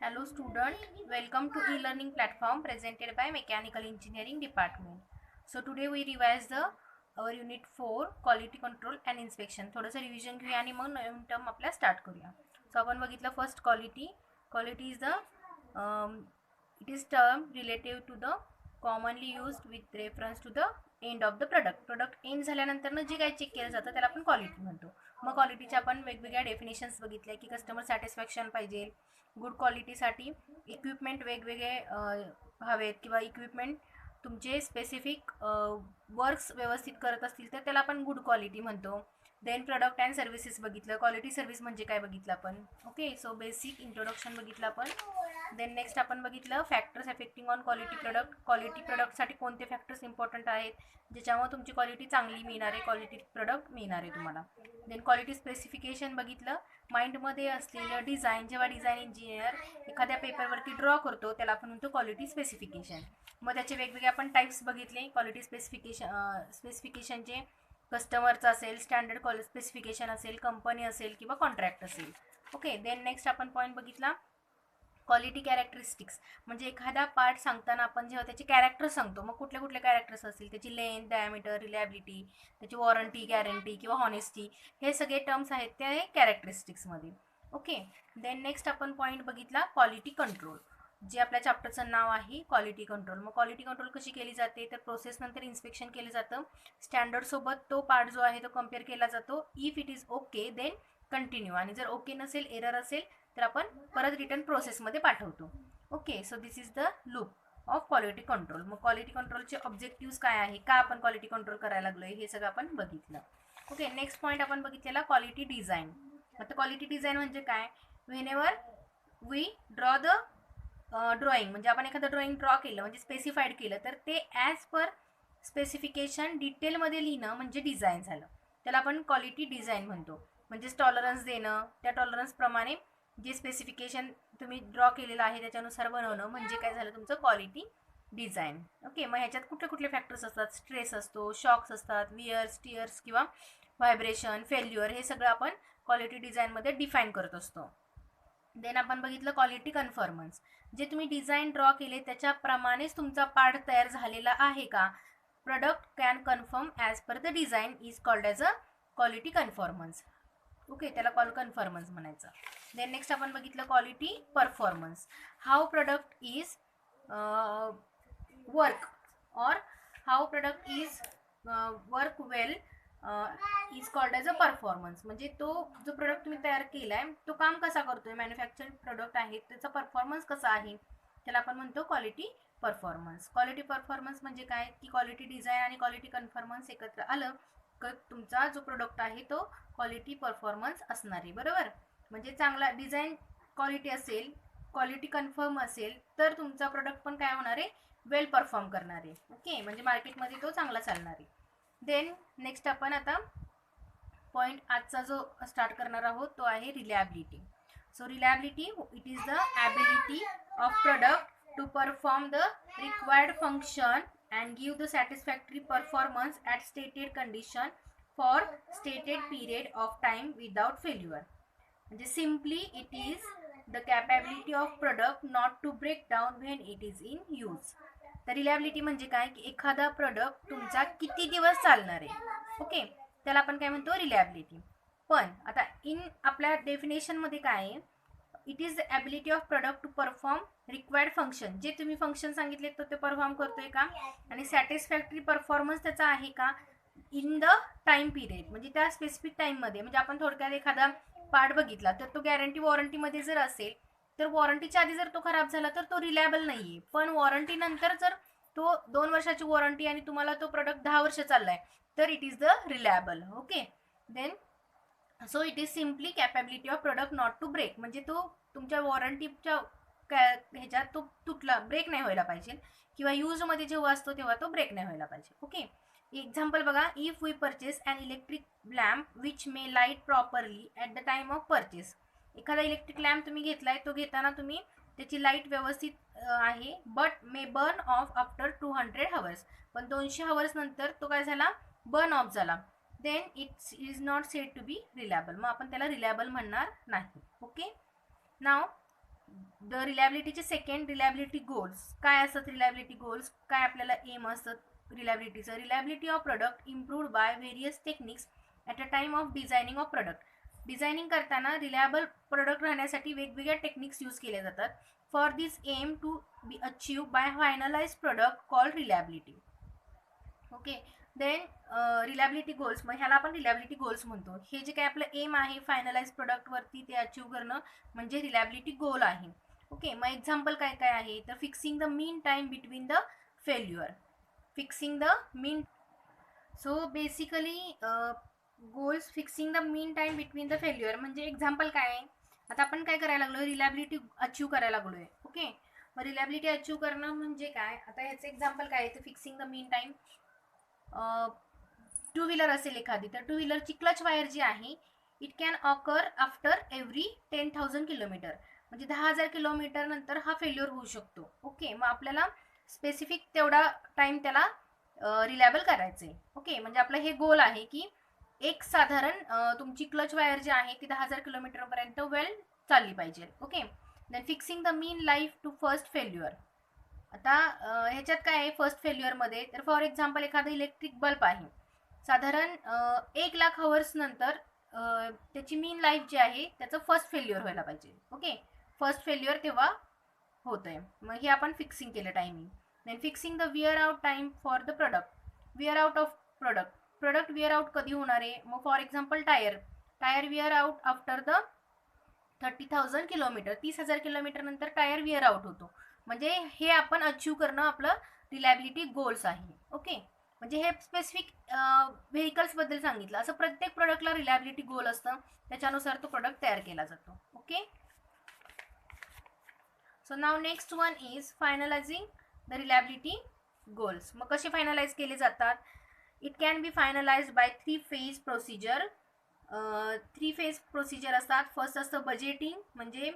Hello student, welcome to e-learning platform presented by Mechanical Engineering Department. So today we revise the our unit 4 quality control and inspection. थोडंसं revision घेऊया आणि मग नवीन term आपल्या start करूया. So आपण बघितलं first quality is the it is term relative to the commonly used with reference to the end of the product end झाल्यानंतर जे काही चेक केलं जातं त्याला आपण क्वालिटी म्हणतो. मग क्वालिटीचे आपण वेगवेगळ्या डेफिनेशन्स बघितल्या की कस्टमर सॅटिस्फॅक्शन पाहिजे, गुड क्वालिटीसाठी इक्विपमेंट वेगवेगळे हवेत किंवा इक्विपमेंट तुमचे स्पेसिफिक वर्क्स व्यवस्थित करत असतील तर त्याला आपण गुड क्वालिटी म्हणतो. देन प्रोडक्ट अँड सर्व्हिसेस बघितलं, क्वालिटी सर्व्हिस म्हणजे काय बघितलं आपण. ओके, सो बेसिक इंट्रोडक्शन बघितलं आपण. देन नेक्स्ट आपण बघितलं फॅक्टर्स अफेक्टिंग ऑन क्वालिटी प्रोडक्टसाठी कोणते फॅक्टर्स इम्पॉर्टंट आहेत ज्याच्यामुळे तुमची क्वालिटी चांगली मिळणार आहे, क्वालिटी प्रोडक्ट मिळणार आहे तुम्हाला. देन क्वालिटी स्पेसिफिकेशन बघितलं, माइंडमध्ये असलेलं डिझाईन, जेव्हा डिझाईन इंजिनियर एखाद्या पेपरवरती ड्रॉ करतो त्याला आपण म्हणतो क्वालिटी स्पेसिफिकेशन. मग त्याचे वेगवेगळे आपण टाईप्स बघितले क्वालिटी स्पेसिफिकेशनचे. कस्टमरचं असेल, स्टँडर्ड क्वालिटी स्पेसिफिकेशन असेल, कंपनी असेल किंवा कॉन्ट्रॅक्ट असेल. ओके, देन नेक्स्ट आपण पॉईंट बघितला क्वालिटी कॅरेक्टरिस्टिक्स, म्हणजे एखादा पार्ट सांगताना आपण जेव्हा त्याचे कॅरेक्टर सांगतो मग कुठले कुठले कॅरेक्टर्स असतील, त्याची लेंथ, डायमीटर, रिलायबिलिटी, त्याची वॉरंटी, गॅरंटी किंवा हॉनेस्टी, हे सगळे टर्म्स आहेत ते आहे कॅरेक्टरिस्टिक्समध्ये. ओके, देन नेक्स्ट आपण पॉईंट बघितला क्वालिटी कंट्रोल, जे आपल्या चॅप्टरचं नाव आहे क्वालिटी कंट्रोल. मग क्वालिटी कंट्रोल कशी केली जाते तर प्रोसेस नंतर इन्स्पेक्शन केलं जातं, स्टँडर्डसोबत तो पार्ट जो आहे तो कम्पेअर केला जातो. If it is okay then continue, आणि जर ओके नसेल, एरर असेल तर आपण परत रिटर्न प्रोसेसमध्ये पाठवतो. Okay, so this is the loop of quality control. मग क्वालिटी कंट्रोलचे ऑब्जेक्टिव्स काय आहे, का आपण क्वालिटी कंट्रोल करायला लागलोय, हे सगळं आपण बघितलं. ओके, नेक्स्ट पॉईंट आपण बघितलेला क्वालिटी डिझाईन. आता क्वालिटी डिझाईन म्हणजे काय, whenever we draw the drawing, म्हणजे आपण एखादं ड्रॉइंग ड्रॉ केलं म्हणजे स्पेसिफाईड केलं तर ते ॲज पर स्पेसिफिकेशन डिटेलमध्ये लिहिणं म्हणजे डिझाईन झालं, त्याला आपण क्वालिटी डिझाईन म्हणतो. म्हणजेच टॉलरन्स देणं, त्या टॉलरन्सप्रमाणे जे स्पेसिफिकेशन तुम्ही ड्रॉ केलेलं आहे त्याच्यानुसार बनवणं म्हणजे काय झालं तुमचं क्वालिटी डिझाईन. ओके, मग ह्याच्यात कुठले कुठले फॅक्टर्स असतात, स्ट्रेस असतो, शॉक्स असतात, वियर्स, टियर्स किंवा व्हायब्रेशन, फेल्युअर, हे सगळं आपण क्वालिटी डिझाईनमध्ये डिफाईन करत असतो. देन आपण बघितलं क्वालिटी कन्फर्मन्स, जे तुम्ही डिझाईन ड्रॉ केले त्याच्याप्रमाणेच तुमचा पार्ट तयार झालेला आहे का. Product can confirm as per the design is called as a quality conformance. Okay, त्याला कन्फर्मन्स म्हणायचं. देन नेक्स्ट आपण बघितलं quality performance, how product is work or how product is work well is called as a performance. म्हणजे तो जो product तुम्ही तयार केला आहे तो काम कसा करतोय, मॅन्युफॅक्चर्ड प्रोडक्ट आहे त्याचा परफॉर्मन्स कसा आहे, त्याला आपण म्हणतो क्वालिटी परफॉर्मन्स. क्वालिटी परफॉर्मन्स म्हणजे काय की क्वालिटी डिझाईन आणि क्वालिटी कन्फर्मन्स एकत्र आलं तर तुमचा जो प्रोडक्ट आहे तो क्वालिटी परफॉर्मन्स असणार आहे, बरोबर. म्हणजे चांगला डिझाईन क्वालिटी असेल, क्वालिटी कन्फर्म असेल तर तुमचा प्रोडक्ट पण काय होणार आहे, वेल परफॉर्म करणार आहे. ओके, म्हणजे मार्केटमध्ये तो चांगला चालणार आहे. देन नेक्स्ट आपण आता पॉईंट आजचा जो स्टार्ट करणार आहोत तो आहे reliability. So reliability it is the ability of product to perform the required function and give the satisfactory performance at stated condition for stated period of time without failure. म्हणजे simply it is the capability of product not to break down when it is in use. तर reliability म्हणजे काय की एखादा product तुमचा किती दिवस चालणार आहे. ओके, त्याला आपण काय म्हणतो रिलायबिलिटी. पण आता इन आपल्या डेफिनेशनमध्ये काय आहे, it is the ability of product to perform required function, जे तुम्ही फंक्शन सांगितले तो ते परफॉर्म करतोय का, आणि सॅटिस्फॅक्टरी परफॉर्मन्स त्याचा आहे का इन द टाईम पिरियड, म्हणजे त्या स्पेसिफिक टाईममध्ये. म्हणजे आपण थोडक्यात एखादा पार्ट बघितला तर तो गॅरंटी वॉरंटीमध्ये जर असेल तर वॉरंटीच्या आधी जर तो खराब झाला तर तो रिलायबल नाही आहे, पण वॉरंटी नंतर जर तो 2 वर्षाची वॉरंटी आणि तुम्हाला तो प्रोडक्ट 10 वर्ष चाललाय तर it is the reliable. Okay, then so it is simply capability of product not to break, म्हणजे तो तुमच्या वॉरंटीच्या ह्याच्यात तो तुटला, ब्रेक नाही व्हायला पाहिजे, किंवा यूजमध्ये जेव्हा असतो तेव्हा तो ब्रेक नाही व्हायला पाहिजे. ओके, एक्झाम्पल बघा, if we purchase an electric lamp which may light properly at the time of purchase. एखादा इलेक्ट्रिक लॅम्प तुम्ही घेतलाय, तो घेताना तुम्ही त्याची लाईट व्यवस्थित आहे, but may burn off after 200 hours, पण 200 hours नंतर तो काय झाला, बर्न ऑफ झाला, then it's is not said to be reliable. मग आपण त्याला रिलायबल म्हणणार नाही. ओके, नाव द रिलायबिलिटीचे सेकंड रिलायबिलिटी गोल्स काय असतात. रिलायबिलिटी गोल्स काय आपल्याला एम असतं रिलायबिलिटीचं. Reliability of product improved by various techniques at a time of designing of product. Designing करताना रिलायबल प्रोडक्ट राहण्यासाठी वेगवेगळ्या टेक्निक्स यूज केले जातात. For this aim to be achieve by finalize product called reliability. Okay. Then reliability goals, मग ह्याला आपण reliability goals म्हणतो. हे जे काय आपलं एम आहे फायनलाइज प्रोडक्टवरती ते अचीव करणं म्हणजे रिलायबिलिटी गोल आहे. ओके. मग एक्झाम्पल काय काय आहे तर fixing the mean time between the failure. Fixing the mean, so basically goals fixing the mean time between the failure म्हणजे एक्झाम्पल काय आहे. आता आपण काय करायला लागलो, रिलायबिलिटी अचीव करायला लागलोय. ओके. मग रिलायबिलिटी अचीव करणं म्हणजे काय, आता ह्याचं एक्झाम्पल काय आहे तर fixing the mean time. Two wheeler असेल एखादी, तर टू व्हीलरची क्लच वायर जी आहे it can occur after every 10,000 kilometre, म्हणजे 10,000 किलोमीटर नंतर हा फेल्युअर होऊ शकतो. ओके. मग आपल्याला स्पेसिफिक तेवढा टाइम त्याला रिलायबल करायचं आहे. ओके. म्हणजे आपलं हे गोल आहे की एक साधारण तुमची क्लच वायर जी आहे ती 10,000 किलोमीटरपर्यंत वेल चालली पाहिजे. Okay. Then fixing the mean life to first failure. आता ह्याच्यात काय आहे फर्स्ट फेल्युअरमध्ये, तर फॉर एक्झाम्पल एखादा इलेक्ट्रिक बल्ब आहे साधारण 1,00,000 हवर्स नंतर त्याची मीन लाईफ जी आहे त्याचं फर्स्ट फेल्युअर व्हायला पाहिजे. ओके. फर्स्ट फेल्युअर तेव्हा होतंय. मग हे आपण फिक्सिंग केलं timing. Then fixing the wear out time for the product. Wear out of product wear out कधी होणार आहे. मग for example tyre wear out after the 30,000 kilometre. 30,000 kilometre नंतर टायर विअर आउट होतो. म्हणजे हे आपण अचीव करणं आपलं रिलायबिलिटी गोल्स आहे. ओके. म्हणजे हे स्पेसिफिक व्हेकल्सबद्दल सांगितलं. असं प्रत्येक प्रोडक्टला रिलायबिलिटी गोल असतं, त्याच्यानुसार तो प्रोडक्ट तयार केला जातो. Okay. So now next one is finalising the reliability goals. मग कसे फायनलाइज केले जातात. It can be finalise by 3 phase procedure. 3 phase procedure असतात. फर्स्ट असतं बजेटिंग, म्हणजे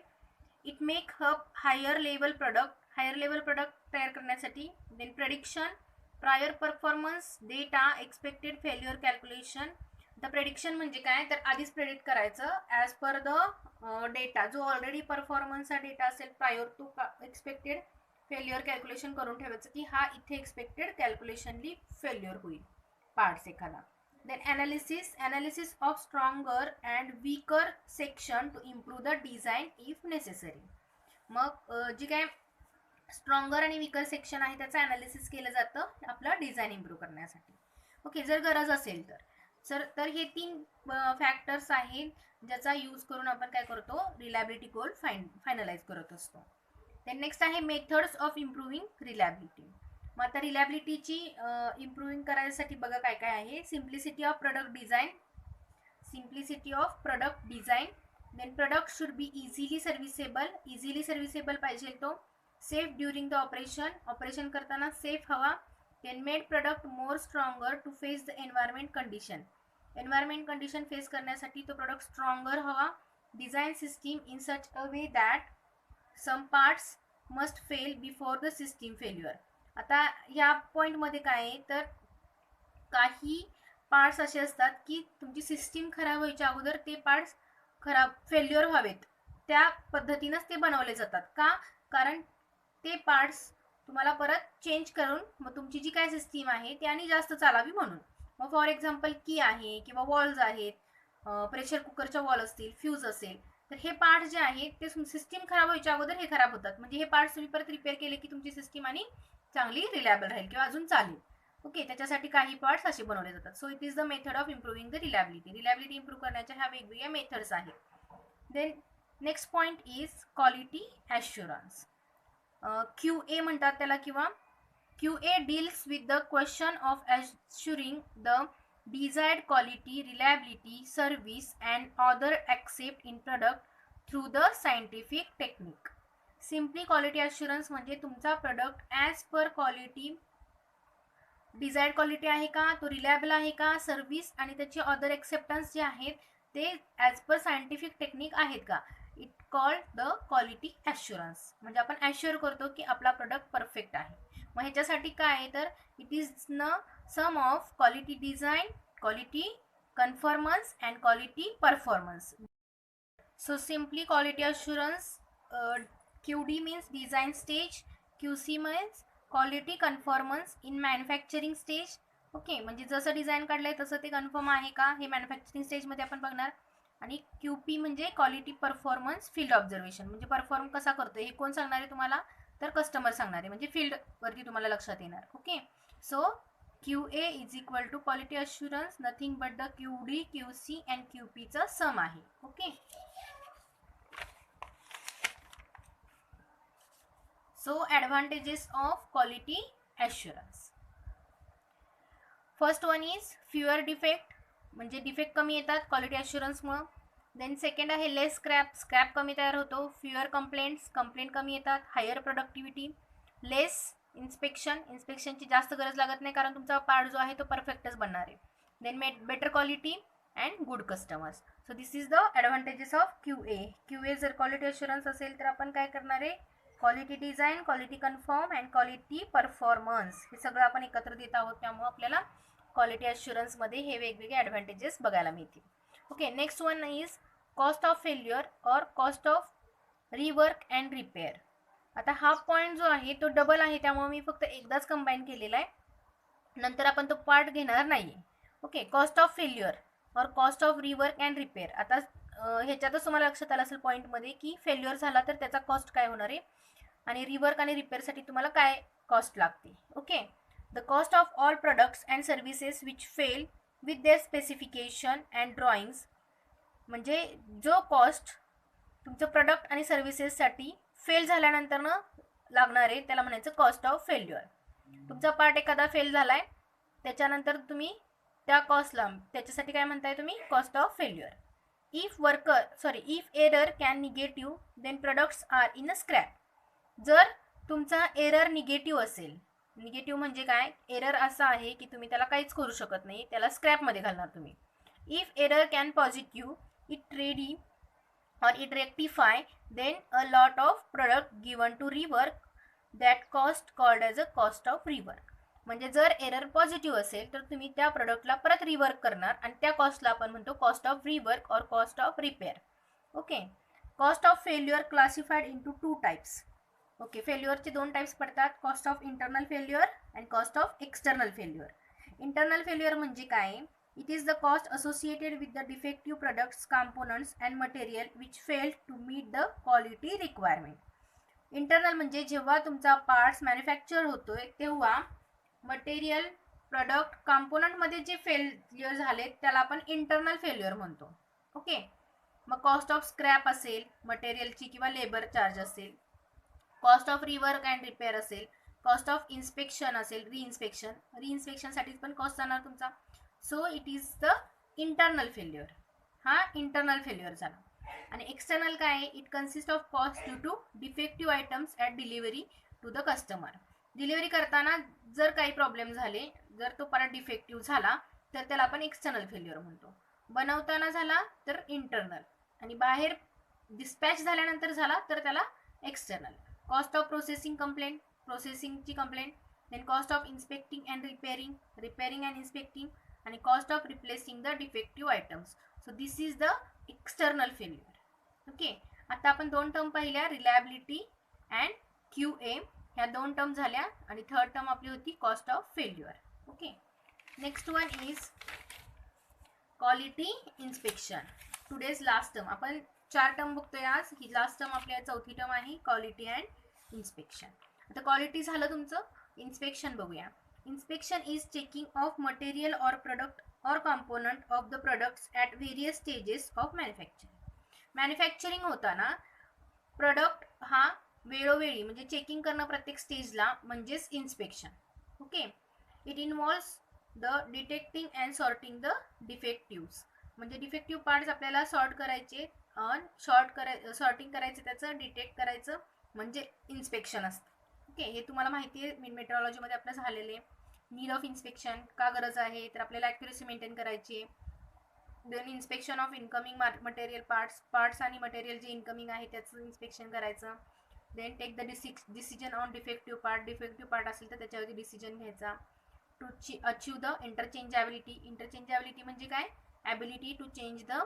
it make up higher level product तयार करण्यासाठी. Then prediction, prior performance data, expected failure calculation. The prediction म्हणजे काय तर आधीच प्रेडिक्ट करायचं ॲज पर द डेटा, जो ऑलरेडी परफॉर्मन्सचा डेटा असेल prior to expected failure calculation करून ठेवायचं की हा इथे एक्सपेक्टेड कॅल्क्युलेशनली फेल्युअर होईल पार्ट्स एखादा. Then analysis of stronger and weaker section to improve the design if necessary. मग जी काय स्ट्रॉंगर आणि वीकर सेक्शन आहे त्याचं अनालिसिस केलं जातं आपलं डिझाईन इम्प्रूव्ह करण्यासाठी. ओके. जर गरज असेल तर हे 3 फॅक्टर्स आहेत ज्याचा यूज करून आपण काय करतो रिलायबिलिटी गोल फायनलाइज करत असतो. देन नेक्स्ट आहे मेथड्स ऑफ इम्प्रूव्हिंग रिलायबिलिटी. मग आता रिलायबिलिटीची इम्प्रूव्हिंग करायसाठी बघा काय काय आहे. Simplicity of product design. Then product should be easily serviceable पाहिजे तो. सेफ ड्युरिंग द ऑपरेशन करताना सेफ हवा. Then made product more stronger to face the environment condition face करण्यासाठी तो प्रोडक्ट स्ट्रॉंगर हवा. Design system in such a way that some parts must fail before the system failure. आता ह्या पॉईंटमध्ये काय आहे तर काही पार्ट्स असे असतात की तुमची सिस्टीम खराब व्हायच्या अगोदर ते पार्ट्स फेल्युअर व्हावेत, त्या पद्धतीनंच ते बनवले जातात. का, कारण ते पार्ट्स तुम्हाला परत चेंज करून मग तुमची जी काय सिस्टीम आहे ती आणि जास्त चालावी म्हणून. मग फॉर एक्झाम्पल की आहे किंवा वॉल्स आहेत, प्रेशर कुकरच्या वॉल असतील, फ्यूज असेल, तर हे पार्ट्स जे आहेत ते सिस्टीम खराब व्हायच्या अगोदर हे खराब होतात. म्हणजे हे पार्ट्स तुम्ही परत रिपेअर केले की तुमची सिस्टीम आणि चांगली रिलायबल राहील किंवा अजून चालेल. ओके. त्याच्यासाठी काही पार्ट्स असे बनवले जातात. So it is the method of improving the reliability improve करण्याच्या ह्या वेगवेगळ्या मेथड्स आहेत. Then next point is quality assurance. QA म्हणतात त्याला किंवा QA deals with the question of assuring the desired quality, reliability, service and other accept in product through the scientific technique. Simply quality assurance म्हणजे तुमचा product as per quality, desired quality आहे का, तो reliable आहे का, service आणि त्याचे other acceptance जे आहेत ते ॲज पर सायंटिफिक टेक्निक आहेत का. It called the quality assurance. म्हणजे आपण ॲश्युअर करतो की आपला प्रोडक्ट परफेक्ट आहे. मग ह्याच्यासाठी काय आहे तर it is an sum of quality design, quality conformance and quality performance. So simply quality assurance QD means design stage, QC means quality conformance in manufacturing stage. Okay, म्हणजे जसं डिझाईन काढलंय तसं ते कन्फर्म आहे का हे मॅन्युफॅक्चरिंग स्टेजमध्ये आपण बघणार. आणि QP म्हणजे क्वालिटी परफॉर्मन्स फील्ड ऑब्झर्वेशन, म्हणजे परफॉर्म कसा करतोय हे कोण सांगणार आहे तुम्हाला, तर कस्टमर सांगणार आहे, म्हणजे फील्डवरती तुम्हाला लक्षात येणार. Okay, so QA is equal to quality assurance nothing but the QD, QC and QPचं सम आहे. Okay, so advantages of quality assurance. First one is fewer defect, म्हणजे डिफेक्ट कमी येतात क्वालिटी अश्युरन्समुळं. देन सेकंड आहे लेस स्क्रॅप कमी तयार होतो. Fewer complaint कमी येतात. Higher productivity. लेस इन्स्पेक्शनची जास्त गरज लागत नाही कारण तुमचा पार्ट जो आहे तो परफेक्टच बनणार आहे. Then better quality and good customers. So this is the advantages of QA जर क्वालिटी अश्युरन्स असेल तर आपण काय करणार आहे, quality design, quality confirm and quality performance हे सगळं आपण एकत्र देत आहोत. त्यामुळे आपल्याला क्वालिटी अश्युरन्समध्ये हे वेगवेगळे ॲडव्हान्टेजेस बघायला मिळतील. Okay, next one is cost of failure और cost of rework and repair. आता हा पॉईंट जो आहे तो डबल आहे त्यामुळे मी फक्त एकदाच कंबाईन केलेला आहे, नंतर आपण तो पार्ट घेणार नाही. ओके, कॉस्ट ऑफ फेल्युअर और cost of rework and repair. आता ह्याच्यातच तुम्हाला लक्षात आलं असेल पॉईंटमध्ये की फेल्युअर झाला तर त्याचा कॉस्ट काय होणार आहे आणि रिवर्क आणि रिपेअरसाठी तुम्हाला काय कॉस्ट लागते. Okay, the cost of all products and services which fail with their specification and drawings, म्हणजे जो कॉस्ट तुमचं प्रोडक्ट आणि सर्व्हिसेससाठी फेल झाल्यानंतरनं लागणार आहे त्याला म्हणायचं कॉस्ट ऑफ फेल्युअर. तुमचा पार्ट एखादा फेल झाला आहे त्याच्यानंतर तुम्ही त्या कॉस्टला त्याच्यासाठी काय म्हणताय तुम्ही, cost of failure. If error can negative then products are in a scrap. जर तुमचा एरर निगेटिव्ह असेल, निगेटिव्ह म्हणजे काय, एरर असा आहे की तुम्ही त्याला काहीच करू शकत नाही, त्याला स्क्रॅपमध्ये घालणार तुम्ही. If error can positive it ready or it rectify then a lot of product given to rework that cost called as a cost of rework. म्हणजे जर एरर पॉझिटिव्ह असेल तर तुम्ही त्या प्रोडक्टला परत रिवर्क करणार आणि त्या कॉस्टला आपण म्हणतो कॉस्ट ऑफ रिवर्क और cost of repair. Okay, cost of failure classified into 2 types. Okay, फेल्युअरचे 2 टाइप्स पडतात, cost of internal failure and cost of external failure. Internal failure म्हणजे काय, it is the cost associated with the defective products, components and material which failed to meet the quality requirement. Internal म्हणजे जेव्हा तुमचा parts manufacture होतोय तेव्हा material, product, कॉम्पोनंटमध्ये जे failure झाले त्याला आपण इंटरनल फेल्युअर म्हणतो. ओके, मग कॉस्ट ऑफ स्क्रॅप असेल, मटेरियलची किंवा लेबर चार्ज असेल, cost of rework and repair असेल, कॉस्ट ऑफ इन्स्पेक्शन असेल, रिइन्स्पेक्शनसाठीच पण कॉस्ट जाणार तुमचा. So it is the internal failure. हा इंटरनल फेल्युअर झाला. आणि एक्सटर्नल काय आहे, it consist of cost due to defective items at delivery to the customer. Delivery करताना जर काही प्रॉब्लेम झाले, जर तो परत डिफेक्टिव्ह झाला तर त्याला आपण एक्सटर्नल फेल्युअर म्हणतो. बनवताना झाला तर इंटरनल आणि बाहेर डिस्पॅच झाल्यानंतर झाला तर त्याला एक्सटर्नल. कॉस्ट ऑफ प्रोसेसिंगची complaint, then cost of inspecting and repairing and inspecting आणि cost of replacing the defective items. So this is the external failure. Okay, आता आपण 2 टर्म पाहिल्या, रिलायबिलिटी अँड QA, ह्या 2 टर्म झाल्या आणि थर्ड टर्म आपली होती cost of failure. Okay, next one is quality inspection. Today's last term, आपण 4 term बघतोय आज, ही लास्ट टर्म आपल्या चौथी टर्म आहे क्वालिटी अँड इन्स्पेक्शन. आता क्वालिटी झालं तुमचं, इन्स्पेक्शन बघूया. Inspection is checking of material or product or component of the products at various stages of manufacturing. Manufacturing होताना प्रोडक्ट हा वेळोवेळी म्हणजे चेकिंग करणं प्रत्येक स्टेजला म्हणजेच inspection. Okay, it involves the detecting and sorting the डिफेक्टिव्स, म्हणजे डिफेक्टिव्ह पार्ट्स आपल्याला सॉर्ट करायचे, सॉर्टिंग करायचं, त्याचं डिटेक्ट करायचं म्हणजे इन्स्पेक्शन असतं. ओके, हे तुम्हाला माहिती आहे, मेट्रोलॉजीमध्ये आपलं झालेले. नीड ऑफ इन्स्पेक्शन का गरज आहे तर आपल्याला ॲक्युरेसी मेंटेन करायची. Then inspection of incoming material parts आणि मटेरियल जे इनकमिंग आहे त्याचं इन्स्पेक्शन करायचं. Then take the decision on defective part असेल तर त्याच्यावरती डिसिजन घ्यायचा. टू अचीव द इंटरचेंजेबिलिटी म्हणजे काय, ability to change the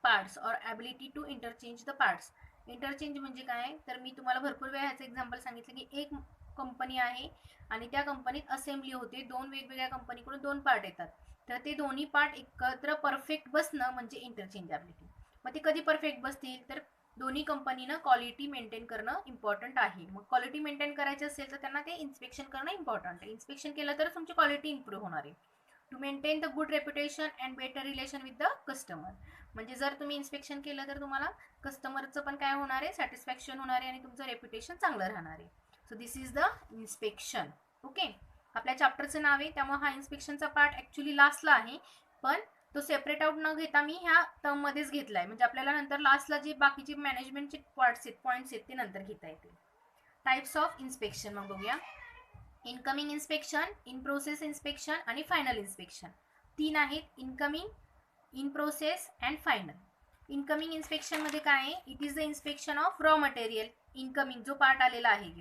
parts और ability to interchange the parts. Interchange म्हणजे काय, तर मी तुम्हाला भरपूर वेळा ह्याचं एक्झाम्पल सांगितलं की एक कंपनी आहे आणि त्या कंपनीत असेंब्ली होते, दोन वेगवेगळ्या कंपनीकडून दोन पार्ट येतात, तर ते दोन्ही पार्ट एकत्र परफेक्ट बसणं म्हणजे इंटरचेंजेबिलिटी. मग ते कधी परफेक्ट बसतील, तर दोन्ही कंपनीनं क्वालिटी मेंटेन करणं इम्पॉर्टंट आहे. मग क्वालिटी मेंटेन करायची असेल तर त्यांना ते इन्स्पेक्शन करणं इम्पॉर्टंट आहे. इन्स्पेक्शन केलं तर तुमची क्वालिटी इम्प्रूव्ह होणार आहे. To maintain the good reputation and better relation with the customer. म्हणजे जर तुम्ही इन्स्पेक्शन केलं तर तुम्हाला कस्टमरचं पण काय होणार आहे, सॅटिस्फॅक्शन होणार आहे आणि तुमचं रेप्युटेशन चांगलं राहणार आहे. So this is the inspection. Okay, आपल्या चॅप्टरचं नाव आहे त्यामुळे हा इन्स्पेक्शनचा पार्ट ॲक्च्युली लास्टला आहे, पण तो सेपरेट आउट न घेता मी ह्या टर्ममध्येच घेतला आहे. म्हणजे आपल्याला नंतर लास्टला जे बाकीचे मॅनेजमेंटचे पॉइंट्स आहेत ते नंतर घेता येतील. टाइप्स ऑफ इन्स्पेक्शन मग बघूया. Incoming inspection, in process inspection आणि फायनल इन्स्पेक्शन. 3 आहेत, incoming, in process and final. Incoming इन्स्पेक्शनमध्ये काय आहे, it is the inspection of raw material. Incoming जो पार्ट आलेला आहे,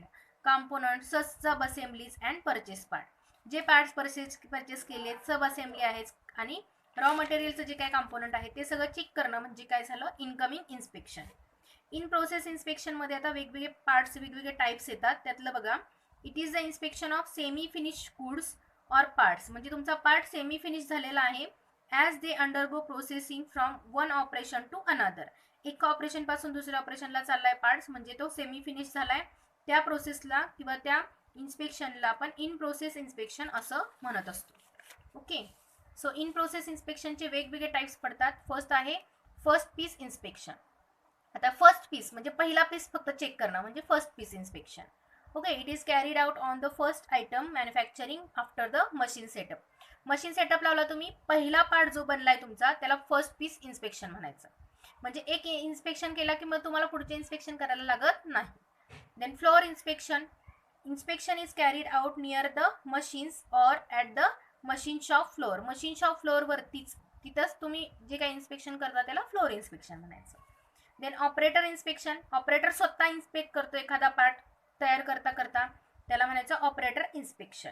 component, sub assemblies and purchase part. जे पार्ट्स परचेस केले, सब असेंब्ली आहेत आणि रॉ मटेरियलचं जे काय कॉम्पोनंट आहे ते सगळं चेक करणं म्हणजे काय झालं, इनकमिंग इन्स्पेक्शन. इन प्रोसेस इन्स्पेक्शनमध्ये आता वेगवेगळे पार्ट्स, वेगवेगळे टाईप्स येतात. त्यातलं बघा, it is the inspection of semi finish goods or parts. म्हणजे तुमचा पार्ट सेमी फिनिश झालेला आहे as they undergo processing from one operation to another. एका ऑपरेशनपासून दुसऱ्या ऑपरेशनला चाललाय पार्ट्स, म्हणजे तो सेमी फिनिश झालाय. त्या प्रोसेसला किंवा त्या इन्स्पेक्शनला आपण इन प्रोसेस इन्स्पेक्शन असं म्हणत असतो. ओके, सो इन प्रोसेस इन्स्पेक्शनचे वेगवेगळे टाईप्स पडतात. फर्स्ट आहे फर्स्ट पीस इन्स्पेक्शन. आता फर्स्ट पीस म्हणजे पहिला पीस फक्त चेक करणं म्हणजे first piece inspection. Okay, it is carried out on the first item manufacturing after the machine setup. Machine setup लावला तुम्ही, पहिला पार्ट जो बनलाय तुमचा त्याला फर्स्ट पीस इन्स्पेक्शन म्हणायचं. म्हणजे एक इन्स्पेक्शन केला की मग तुम्हाला पुढचे इन्स्पेक्शन करायला लागत नाही. Then floor inspection. Inspection is carried out near the machines or at the machine shop floor. Machine shop फ्लोअरवरतीच, तिथंच तुम्ही जे काही इन्स्पेक्शन करता त्याला फ्लोअर इन्स्पेक्शन म्हणायचं. Then operator inspection. ऑपरेटर स्वतः इन्स्पेक्ट करतो एखादा पार्ट तयार करता करता, त्याला म्हणायचं operator inspection.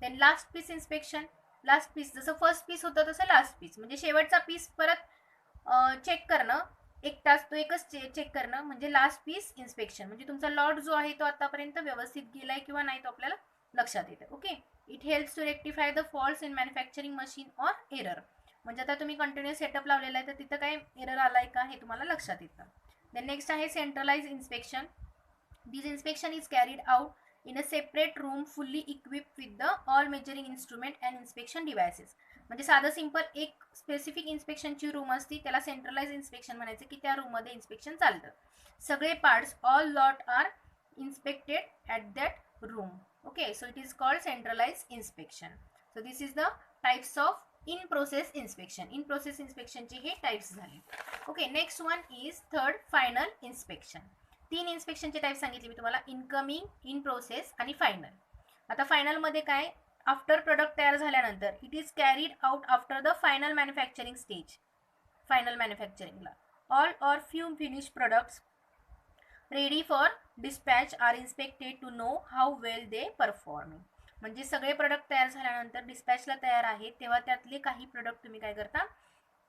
Then last piece inspection. Last piece जसं फर्स्ट पीस होतं तसं लास्ट पीस म्हणजे शेवटचा पीस परत चेक करणं, एक तास तो एकच चेक करणं म्हणजे लास्ट पीस इन्स्पेक्शन. म्हणजे तुमचा लॉट जो आहे तो आतापर्यंत व्यवस्थित गेलाय किंवा नाही तो आपल्याला लक्षात येतं. Okay, it helps to rectify the faults in manufacturing machine or error. म्हणजे आता तुम्ही कंटिन्युअस सेटअप लावलेला आहे तर तिथं काय एरर आलाय का हे तुम्हाला लक्षात येतं. देन नेक्स्ट आहे centralise inspection. This inspection is carried out in a separate room fully equipped with the all measuring instrument and inspection devices. म्हणजे साधं सिंपल एक स्पेसिफिक इन्स्पेक्शनची रूम असती, त्याला सेंट्रलाइज इन्स्पेक्शन म्हणायचं की त्या रूममध्ये इन्स्पेक्शन चालतं. सगळे parts all lot are inspected at that room. Okay, so it is called centralize inspection. So this is the types of in process inspection. In process इन्स्पेक्शनचे हे टाइप्स झाले. Okay, next one is third final inspection. 3 इन्स्पेक्शनचे type सांगितले मी तुम्हाला, incoming, in process आणि final. आता फायनलमध्ये काय, आफ्टर प्रोडक्ट तयार झाल्यानंतर it is carried out after the final manufacturing stage. Final मॅन्युफॅक्चरिंगला all or few finish products ready for dispatch are inspected to know how well they performing. म्हणजे सगळे product तयार झाल्यानंतर डिस्पॅचला तयार आहेत तेव्हा त्यातले काही प्रोडक्ट तुम्ही काय करता,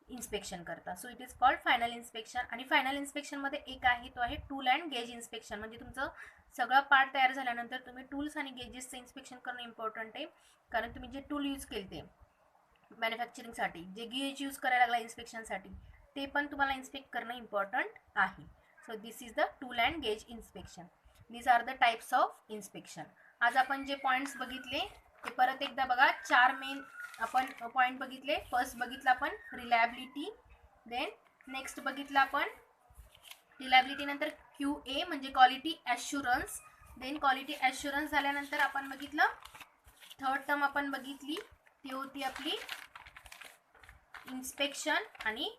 इन्स्पेक्शन करता. So it is called final inspection. आणि फायनल इन्स्पेक्शनमध्ये एक आहे तो आहे टूल अँड गेज इन्स्पेक्शन. म्हणजे तुमचं सगळं पार्ट तयार झाल्यानंतर तुम्ही टूल्स आणि गेजेसचं इन्स्पेक्शन करणं इम्पॉर्टंट आहे. कारण तुम्ही जे टूल यूज केले ते मॅन्युफॅक्चरिंगसाठी, जे गेज यूज करायला लागला इन्स्पेक्शनसाठी, ते पण तुम्हाला इन्स्पेक्ट करणं इम्पॉर्टंट आहे. So this is the tool and gauge inspection. These are the types of inspection. आज आपण जे पॉईंट्स बघितले ते परत एकदा बघा. 4 मेन आपण पॉईंट बघितले. फर्स्ट बघितलं आपण रिलायबिलिटी. देन नेक्स्ट बघितलं आपण रिलायबिलिटी नंतर QA म्हणजे quality assurance. Then quality assurance झाल्यानंतर आपण बघितलं थर्ड टर्म आपण बघितली, ती होती आपली इन्स्पेक्शन आणि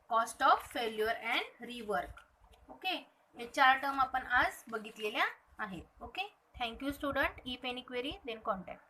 cost of failure and rework. Okay, हे 4 टर्म आपण आज बघितलेल्या आहेत. Okay, thank you student. If any query then contact.